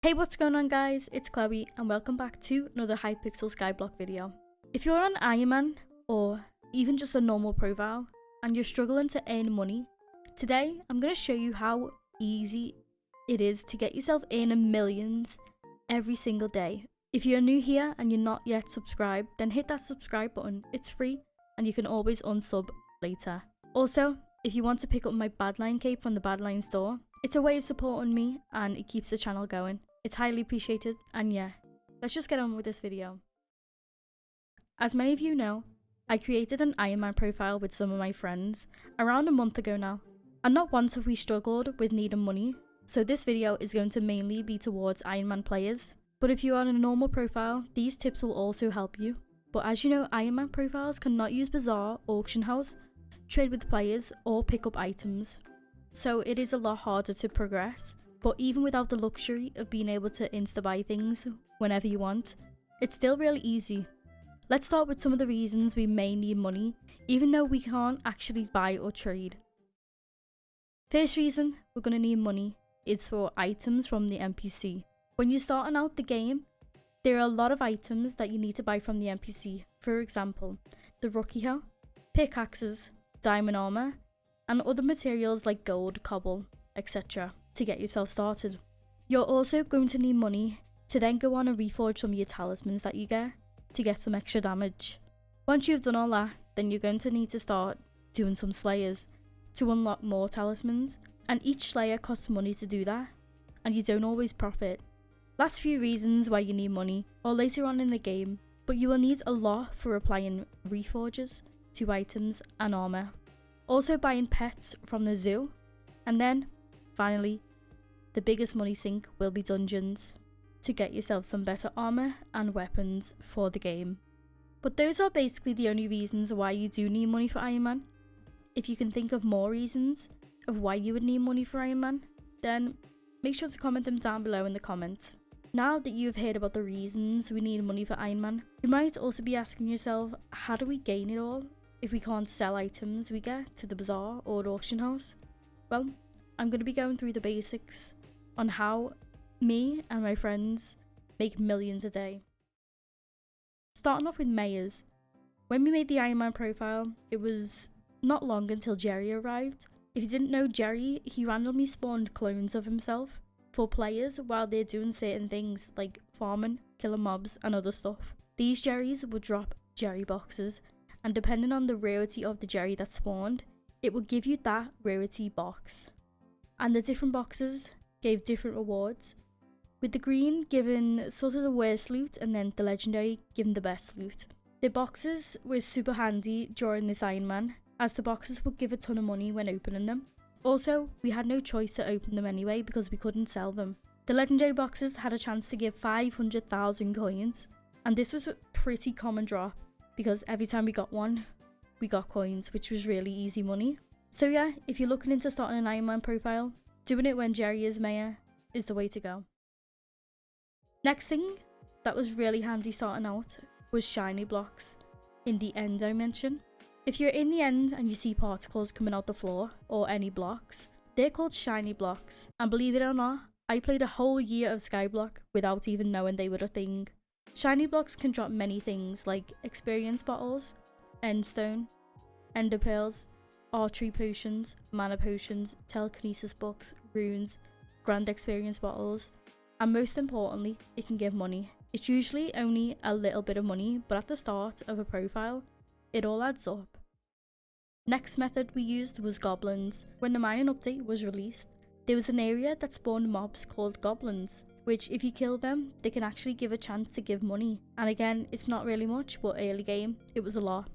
Hey, what's going on guys, it's Chloe and welcome back to another Hypixel Skyblock video. If you're on Ironman or even just a normal profile and you're struggling to earn money, today I'm going to show you how easy it is to get yourself earning millions every single day. If you're new here and you're not yet subscribed, then hit that subscribe button, it's free and you can always unsub later. Also, if you want to pick up my Badline cape from the Badline store, it's a way of supporting me and it keeps the channel going. It's highly appreciated, and yeah, let's just get on with this video. As many of you know, I created an Ironman profile with some of my friends around a month ago now, and not once have we struggled with needing money, so this video is going to mainly be towards Ironman players. But if you are on a normal profile, these tips will also help you. But as you know, Ironman profiles cannot use Bazaar, Auction House, trade with players, or pick up items, so it is a lot harder to progress. But even without the luxury of being able to insta-buy things whenever you want, it's still really easy. Let's start with some of the reasons we may need money, even though we can't actually buy or trade. First reason we're going to need money is for items from the NPC. When you're starting out the game, there are a lot of items that you need to buy from the NPC. For example, the rookie hat, pickaxes, diamond armor, and other materials like gold, cobble, etc. to get yourself started. You're also going to need money to then go on and reforge some of your talismans that you get to get some extra damage. Once you've done all that, then you're going to need to start doing some slayers to unlock more talismans, and each slayer costs money to do that, and you don't always profit. Last few reasons why you need money are later on in the game, but you will need a lot for applying reforges to items and armor. Also buying pets from the zoo, and then finally, the biggest money sink will be dungeons to get yourself some better armor and weapons for the game. But those are basically the only reasons why you do need money for Ironman. If you can think of more reasons of why you would need money for Ironman, then make sure to comment them down below in the comments. Now that you've heard about the reasons we need money for Ironman, you might also be asking yourself, how do we gain it all if we can't sell items we get to the bazaar or the auction house? Well, I'm going to be going through the basics on how me and my friends make millions a day. Starting off with mayors. When we made the Ironman profile, it was not long until Jerry arrived. If you didn't know Jerry, he randomly spawned clones of himself for players while they're doing certain things like farming, killing mobs and other stuff. These Jerrys would drop Jerry boxes, and depending on the rarity of the Jerry that spawned, it would give you that rarity box. And the different boxes gave different rewards, with the green giving sort of the worst loot and then the legendary giving the best loot. The boxes were super handy during this Ironman, as the boxes would give a ton of money when opening them. Also, we had no choice to open them anyway because we couldn't sell them. The legendary boxes had a chance to give 500,000 coins, and this was a pretty common drop because every time we got one, we got coins, which was really easy money. So yeah, if you're looking into starting an Ironman profile, doing it when Jerry is mayor is the way to go. Next thing that was really handy starting out was shiny blocks in the end dimension. If you're in the end and you see particles coming out the floor or any blocks, they're called shiny blocks. And believe it or not, I played a whole year of Skyblock without even knowing they were a thing. Shiny blocks can drop many things like experience bottles, endstone, ender pearls, archery potions, mana potions, telekinesis books, runes, grand experience bottles, and most importantly, it can give money. It's usually only a little bit of money, but at the start of a profile, it all adds up. Next method we used was Goblins. When the mining update was released, there was an area that spawned mobs called Goblins, which if you kill them, they can actually give a chance to give money. And again, it's not really much, but early game, it was a lot.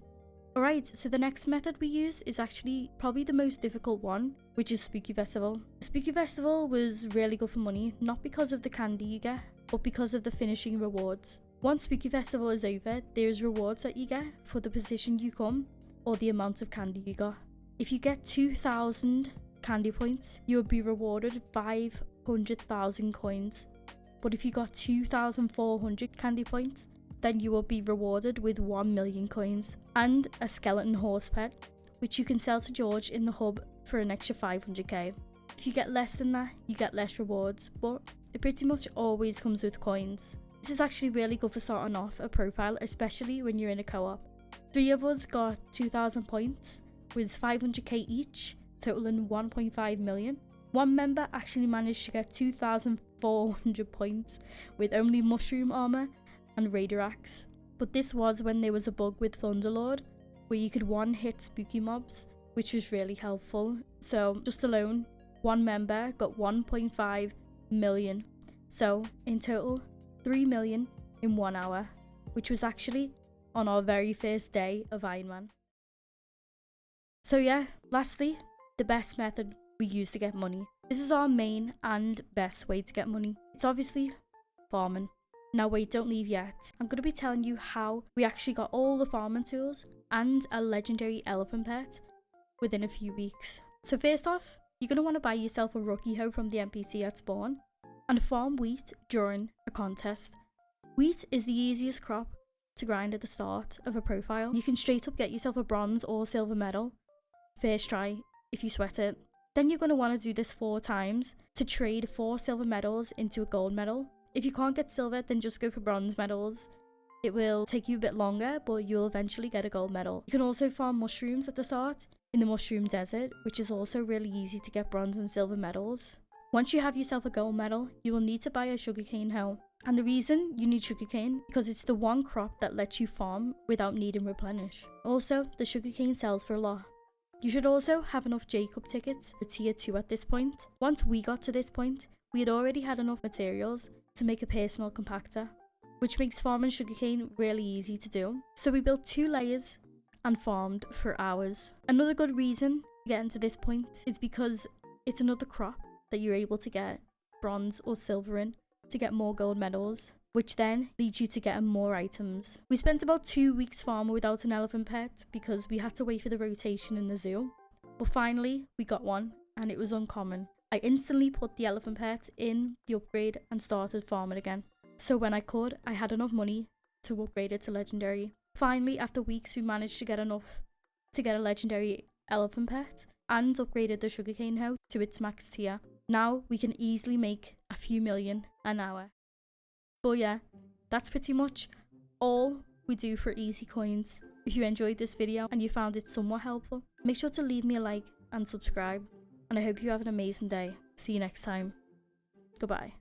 Alright, so the next method we use is actually probably the most difficult one, which is Spooky Festival. The Spooky Festival was really good for money, not because of the candy you get, but because of the finishing rewards. Once Spooky Festival is over, there's rewards that you get for the position you come, or the amount of candy you got. If you get 2,000 candy points, you will be rewarded 500,000 coins. But if you got 2,400 candy points, then you will be rewarded with 1 million coins and a skeleton horse pet, which you can sell to George in the hub for an extra 500k. If If you get less than that, you get less rewards, but it pretty much always comes with coins. This is actually really good for starting off a profile, especially when you're in a co-op. 3 of us got 2,000 points, with 500k each, totaling 1.5 million. One member actually managed to get 2,400 points with only mushroom armor and raider axe. But this was when there was a bug with Thunderlord, where you could one-hit spooky mobs, which was really helpful. So just alone, one member got 1.5 million. So in total, 3 million in 1 hour, which was actually on our very first day of Ironman. So yeah, lastly, the best method we use to get money. This is our main and best way to get money. It's obviously farming. Now wait, don't leave yet. I'm going to be telling you how we actually got all the farming tools and a legendary elephant pet within a few weeks. So first off, you're going to want to buy yourself a rookie hoe from the NPC at spawn and farm wheat during a contest. Wheat is the easiest crop to grind at the start of a profile. You can straight up get yourself a bronze or silver medal first try if you sweat it. Then you're going to want to do this 4 times to trade 4 silver medals into a gold medal. If you can't get silver, then just go for bronze medals. It will take you a bit longer, but you'll eventually get a gold medal. You can also farm mushrooms at the start in the mushroom desert, which is also really easy to get bronze and silver medals. Once you have yourself a gold medal, you will need to buy a sugarcane hoe. And the reason you need sugarcane because it's the one crop that lets you farm without needing replenish. Also, the sugarcane sells for a lot. You should also have enough Jacob tickets for tier 2 at this point. Once we got to this point, we had already had enough materials to make a personal compactor, which makes farming sugarcane really easy to do. So we built 2 layers and farmed for hours. Another good reason to get into this point is because it's another crop that you're able to get bronze or silver in to get more gold medals, which then leads you to getting more items. We spent about 2 weeks farming without an elephant pet because we had to wait for the rotation in the zoo. But finally, we got one and it was uncommon. I instantly put the elephant pet in the upgrade and started farming again. So when I could, I had enough money to upgrade it to legendary. Finally, after weeks, we managed to get enough to get a legendary elephant pet and upgraded the sugarcane hoe to its max tier. Now we can easily make a few million an hour. But yeah, that's pretty much all we do for easy coins. If you enjoyed this video and you found it somewhat helpful, make sure to leave me a like and subscribe. And I hope you have an amazing day. See you next time. Goodbye.